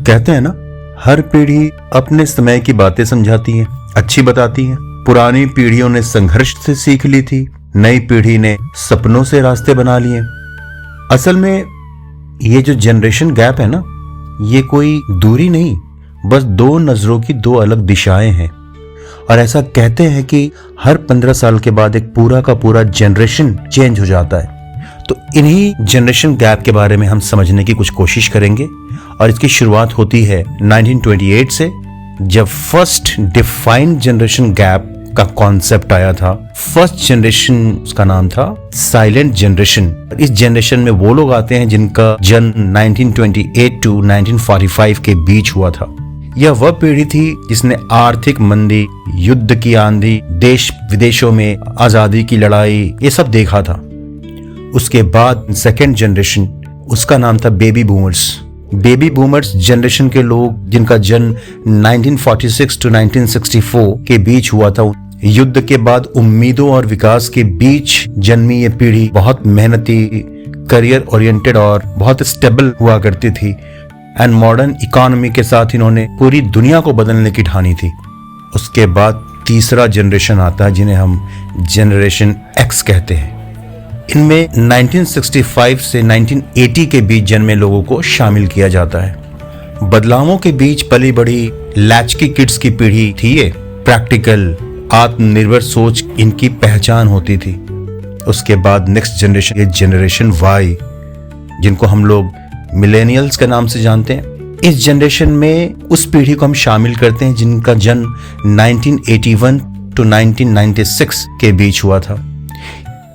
कहते हैं ना, हर पीढ़ी अपने समय की बातें समझाती है, अच्छी बताती है। पुरानी पीढ़ियों ने संघर्ष से सीख ली थी, नई पीढ़ी ने सपनों से रास्ते बना लिए। असल में ये जो जनरेशन गैप है ना, ये कोई दूरी नहीं, बस दो नजरों की दो अलग दिशाएं हैं। और ऐसा कहते हैं कि हर 15 साल के बाद एक पूरा का पूरा जनरेशन चेंज हो जाता है। तो इन्हीं जनरेशन गैप के बारे में हम समझने की कुछ कोशिश करेंगे। और इसकी शुरुआत होती है 1928 से, जब फर्स्ट डिफाइंड जनरेशन गैप का कॉन्सेप्ट आया था। फर्स्ट जनरेशन, उसका नाम था साइलेंट जनरेशन। इस जनरेशन में वो लोग आते हैं जिनका जन्म 1928 टू 1945 के बीच हुआ था। यह वह पीढ़ी थी जिसने आर्थिक मंदी, युद्ध की आंधी, देश विदेशों में आजादी की लड़ाई, ये सब देखा था। उसके बाद सेकेंड जनरेशन, उसका नाम था baby boomers. Baby boomers generation के लोग जिनका जन्म 1946 टू 1964 के बीच हुआ था। युद्ध के बाद उम्मीदों और विकास के बीच जन्मी ये पीढ़ी बहुत मेहनती, करियर ओरिएंटेड और बहुत स्टेबल हुआ करती थी। एंड मॉडर्न इकोनॉमी के साथ इन्होंने पूरी दुनिया को बदलने की ठानी थी। उसके बाद तीसरा जनरेशन आता है जिन्हें हम जनरेशन एक्स कहते हैं। इनमें 1965 से 1980 के बीच जन्मे लोगों को शामिल किया जाता है। बदलावों के बीच पली बड़ी लैचकी किड्स की पीढ़ी थी ये। प्रैक्टिकल, आत्मनिर्भर सोच इनकी पहचान होती थी। उसके बाद नेक्स्ट जनरेशन, ये जनरेशन वाई, जिनको हम लोग मिलेनियल्स के नाम से जानते हैं। इस जनरेशन में उस पीढ़ी को हम शामिल करते हैं जिनका जन्म 1981 टू 1996 के बीच हुआ था।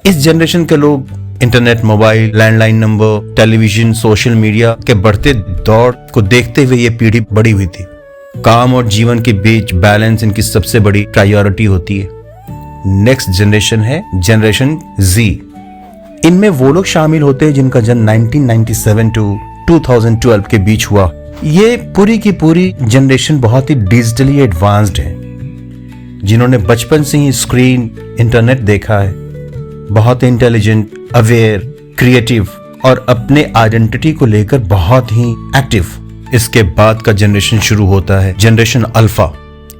इस जनरेशन के लोग internet, mobile, landline number, television, social media के बढ़ते दौर को देखते हुए ये पीढ़ी बड़ी हुई थी। काम और जीवन के बीच बैलेंस इनकी सबसे बड़ी प्रायोरिटी होती है। नेक्स्ट जनरेशन है जनरेशन जी। इनमें वो लोग शामिल होते हैं जिनका जन्म 1997 टू 2012 के बीच हुआ। ये पूरी की पूरी जनरेशन बहुत ही डिजिटली एडवांस्ड है, जिन्होंने बचपन से ही स्क्रीन, इंटरनेट देखा है। बहुत इंटेलिजेंट, अवेयर, क्रिएटिव और अपने आइडेंटिटी को लेकर बहुत ही एक्टिव। इसके बाद का जनरेशन शुरू होता है जनरेशन अल्फा।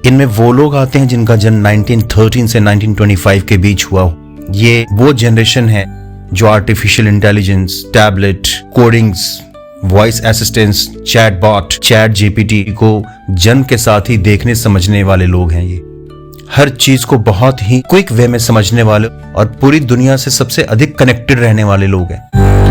इनमें वो लोग आते हैं जिनका जन्म 1913 से 1925 के बीच हुआ। ये वो जनरेशन है जो artificial intelligence, tablet, codings, voice assistance, chatbot, chat GPT को जन्म के साथ ही देखने समझने वाले लोग हैं। ये हर चीज को बहुत ही क्विक वे में समझने वाले और पूरी दुनिया से सबसे अधिक कनेक्टेड रहने वाले लोग हैं।